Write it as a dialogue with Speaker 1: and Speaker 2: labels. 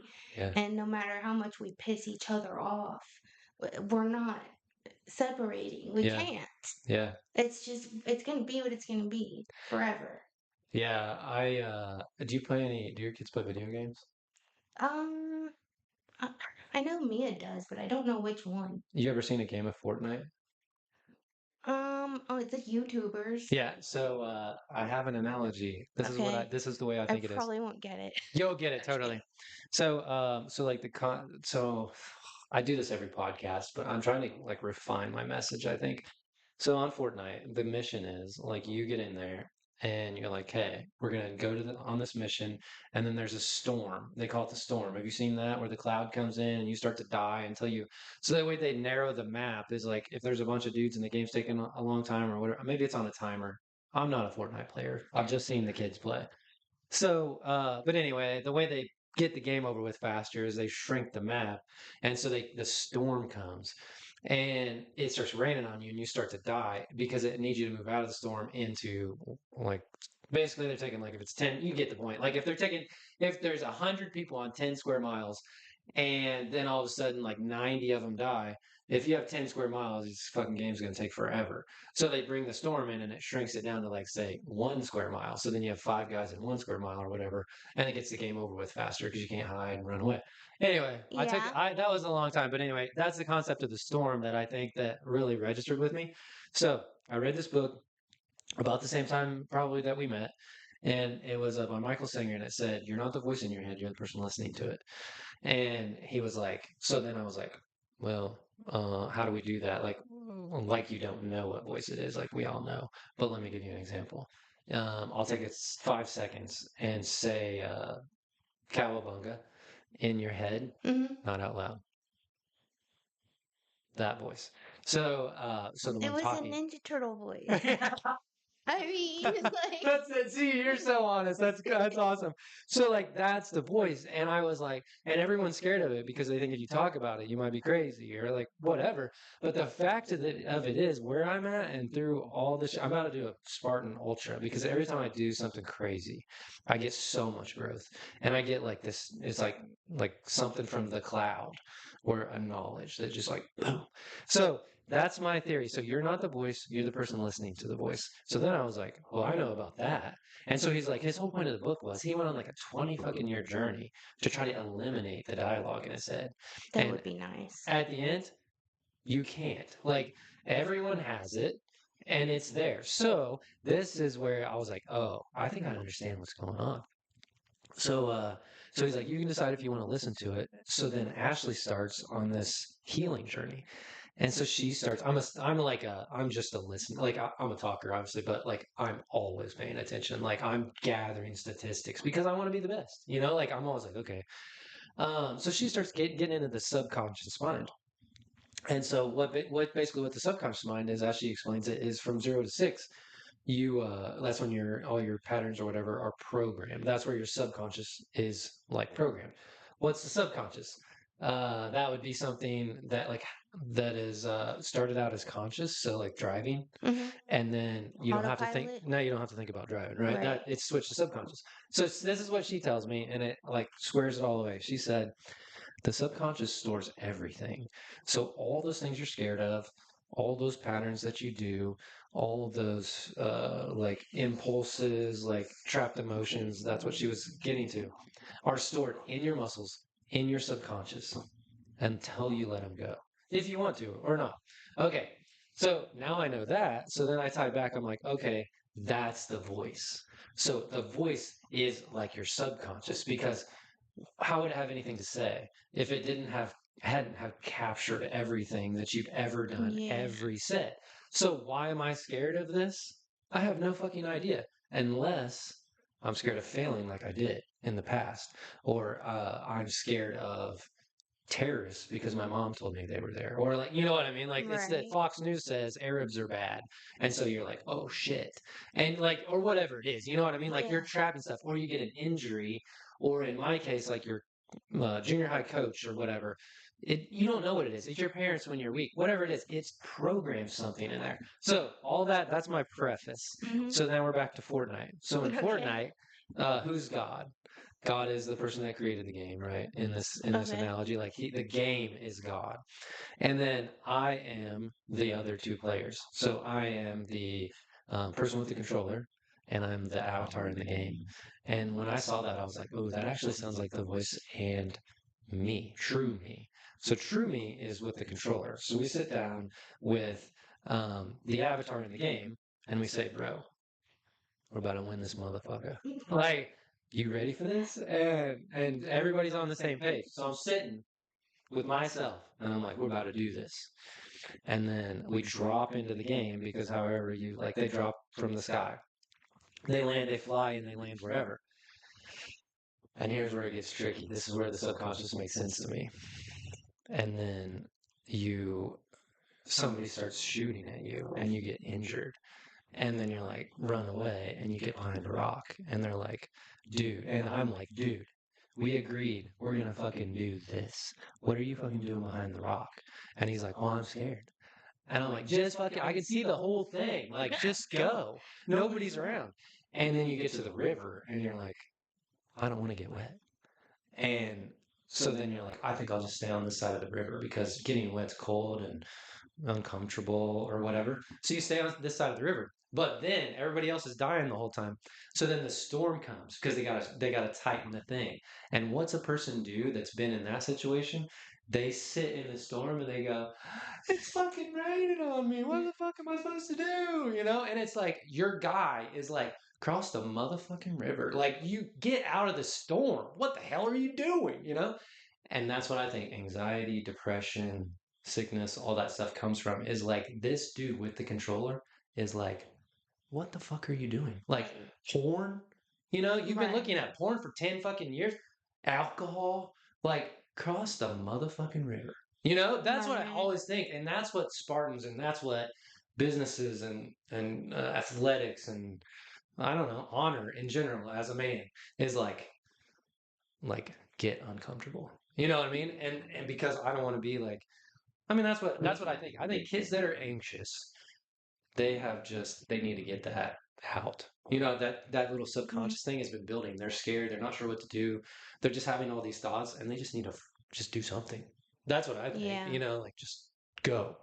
Speaker 1: be.
Speaker 2: Yeah.
Speaker 1: And no matter how much we piss each other off, we're not separating. We
Speaker 2: Yeah.
Speaker 1: can't.
Speaker 2: Yeah.
Speaker 1: It's gonna be what it's gonna be forever.
Speaker 2: Yeah. Do you play do your kids play video games?
Speaker 1: Um, I, I know Mia does, but I don't know which one.
Speaker 2: You ever seen a game of Fortnite?
Speaker 1: Oh, it's the YouTubers.
Speaker 2: Yeah, so I have an analogy.
Speaker 1: Okay.
Speaker 2: This is the way I
Speaker 1: I
Speaker 2: think it is.
Speaker 1: probably won't get it.
Speaker 2: You'll get it
Speaker 1: I'm just
Speaker 2: totally.
Speaker 1: kidding.
Speaker 2: So like so I do this every podcast, but I'm trying to like refine my message, I think. So on Fortnite, the mission is like you get in there and you're like, hey, we're gonna go to on this mission, and then there's a storm. They call it the storm. Have you seen that where the cloud comes in and you start to die until you so that way they narrow the map is like if there's a bunch of dudes and the game's taking a long time or whatever, maybe it's on a timer. I'm not a Fortnite player. I've just seen the kids play. So, but anyway, the way they get the game over with faster is they shrink the map, and so the storm comes, and it starts raining on you, and you start to die because it needs you to move out of the storm into like basically they're taking like if it's 10, you get the point. Like if there's 100 people on 10 square miles, and then all of a sudden like 90 of them die. If you have 10 square miles, this fucking game's going to take forever. So they bring the storm in and it shrinks it down to like say 1 square mile. So then you have 5 guys in 1 square mile or whatever, and it gets the game over with faster because you can't hide and run away. Anyway,
Speaker 1: Yeah.
Speaker 2: that was a long time, but anyway, that's the concept of the storm that I think that really registered with me. So I read this book about the same time probably that we met, and it was by Michael Singer, and it said, "You're not the voice in your head; you're the person listening to it." And he was like, so then I was like, well, how do we do that? Like you don't know what voice it is, like we all know. But let me give you an example. I'll take it 5 seconds and say cowabunga in your head,
Speaker 1: Hmm.
Speaker 2: not out loud. That voice. So the
Speaker 1: It
Speaker 2: one
Speaker 1: was a
Speaker 2: talking.
Speaker 1: Ninja Turtle voice. I mean, it's like,
Speaker 2: That's it. See, you're so honest. That's awesome. So like that's the voice, and I was like, and everyone's scared of it because they think if you talk about it, you might be crazy or like whatever. But the fact of it is where I'm at, and through all this, I'm about to do a Spartan Ultra because every time I do something crazy, I get so much growth, and I get like this. It's like something from the cloud or a knowledge that just like boom. So that's my theory. So you're not the voice, you're the person listening to the voice. So then I was like, well, I know about that. And so he's like, his whole point of the book was he went on like a 20 fucking year journey to try to eliminate the dialogue in his head.
Speaker 1: that
Speaker 2: And
Speaker 1: would be nice.
Speaker 2: at the end, you can't. Like everyone has it and it's there. So this is where I was like, oh, I think I understand what's going on. So so he's like, you can decide if you want to listen to it. So then Ashley starts on this healing journey. And so she starts. I'm just a listener. Like I'm a talker, obviously, but like I'm always paying attention. Like I'm gathering statistics because I want to be the best. You know, like I'm always like, okay. So she starts getting into the subconscious mind. And so what basically what the subconscious mind is, as she explains it, is from 0 to 6. That's when all your patterns or whatever are programmed. That's where your subconscious is like programmed. What's the subconscious? That would be something that is started out as conscious, so like driving,
Speaker 1: Hmm.
Speaker 2: and then you don't have to think.
Speaker 1: Autopilot.
Speaker 2: Now you don't have to think about driving, right? That
Speaker 1: Right.
Speaker 2: it's switched to subconscious. So this is what she tells me, and it like squares it all away. She said the subconscious stores everything. So all those things you're scared of, all those patterns that you do, all of those like impulses, like trapped emotions, that's what she was getting to, are stored in your muscles, in your subconscious until you let them go. If you want to or not. Okay. So now I know that. So then I tie back. I'm like, okay, that's the voice. So the voice is like your subconscious because how would it have anything to say if it hadn't have captured everything that you've ever done,
Speaker 1: Yeah.
Speaker 2: every set? So why am I scared of this? I have no fucking idea, unless I'm scared of failing like I did in the past, or I'm scared of terrorists because my mom told me they were there, or like you know what I mean. Like it's that
Speaker 1: Right.
Speaker 2: Fox News says Arabs are bad, and so you're like, oh shit, and like or whatever it is, you know what I mean. Like you're
Speaker 1: Yeah.
Speaker 2: trapped and stuff, or you get an injury, or in my case, like your junior high coach or whatever. You don't know what it is. It's your parents when you're weak. Whatever it is, it's programmed something in there. So all that's my preface.
Speaker 1: Hmm.
Speaker 2: So now we're back to Fortnite. So in
Speaker 1: Okay.
Speaker 2: Fortnite, who's God? God is the person that created the game, right? In this
Speaker 1: Okay.
Speaker 2: analogy, like the game is God. And then I am the other two players. So I am the person with the controller, and I'm the avatar in the game. And when I saw that, I was like, oh, that actually sounds like the voice and me, true me. So true me is with the controller. So we sit down with the avatar in the game, and we say, bro, we're about to win this motherfucker. Like, you ready for this? And everybody's on the same page. So I'm sitting with myself, and I'm like, we're about to do this. And then we drop into the game because however you like, they drop from the sky. They land, they fly, and they land wherever. And here's where it gets tricky. This is where the subconscious makes sense to me. And then you somebody starts shooting at you and you get injured. And then you're like, run away, and you get behind a rock. And they're like, dude. And I'm like, dude, we agreed we're gonna fucking do this. What are you fucking doing behind the rock? And he's like, well, I'm scared. And I'm like, just fucking, I can see the whole thing. Like, just go. Nobody's around. And then you get to the river and you're like, I don't want to get wet. And so then you're like, I think I'll just stay on this side of the river because getting wet's cold and uncomfortable or whatever. So you stay on this side of the river. But then everybody else is dying the whole time. So then the storm comes because they gotta tighten the thing. And what's a person do that's been in that situation? They sit in the storm and they go, it's fucking raining on me. What the fuck am I supposed to do? You know? And it's like your guy is like, cross the motherfucking river. Like you get out of the storm. What the hell are you doing? You know? And that's what I think anxiety, depression, sickness, all that stuff comes from is like this dude with the controller is like, what the fuck are you doing? Like porn? You know, you've been
Speaker 1: Right.
Speaker 2: looking at porn for 10 fucking years, alcohol, like cross the motherfucking river. You know, that's what I
Speaker 1: Right.
Speaker 2: always think. And that's what Spartans and that's what businesses and athletics and I don't know, honor in general as a man is like get uncomfortable. You know what I mean? And because I don't want to be like I mean that's what I think. I think kids that are anxious, they need to get that out. You know, that little
Speaker 1: Mhm.
Speaker 2: subconscious thing has been building. They're scared, they're not sure what to do. They're just having all these thoughts and they just need to just do something. That's what I think.
Speaker 1: Yeah.
Speaker 2: You know, like just go.